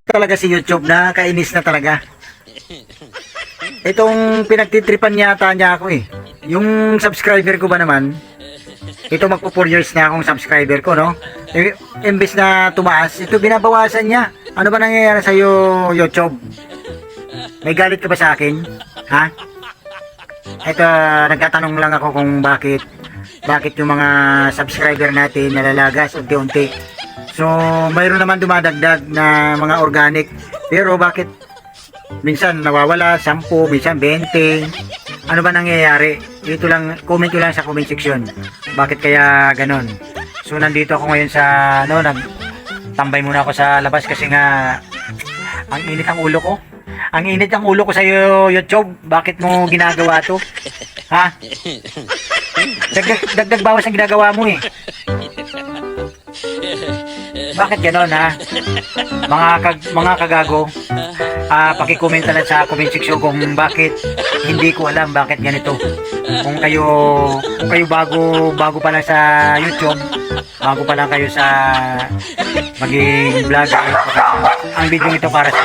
talaga si YouTube, na kainis na talaga. Itong pinagtitripan yata niya ako eh. Yung subscriber ko ba naman, ito magpo 4 years na akong subscriber ko, no? Imbes na tumaas, ito binabawasan niya. Ano ba nangyayari sa'yo, YouTube? May galit ka ba sa akin? Ha? Ito, nagtatanong lang ako kung bakit yung mga subscriber natin nalalagas unti-unti. So, mayroon naman dumadagdag na mga organic. Pero bakit minsan nawawala 10, minsan 20? Ano ba nangyayari? Ito lang, comment ko lang sa comment section. Bakit kaya ganon? So, nandito ako ngayon sa, tambay muna ako sa labas kasi nga, ang init ang ulo ko. Ang init ang ulo ko sa iyo, YouTube. Bakit mo ginagawa to? Ha? Dagdag bawas ang ginagawa mo eh. Bakit ganon, ha? Mga kagago, paki-comment na lang sa comment section kung bakit hindi ko alam bakit ganito. Kung kayo bago pa lang sa YouTube, bago pa lang kayo sa maging vlogger, ang video ito para sa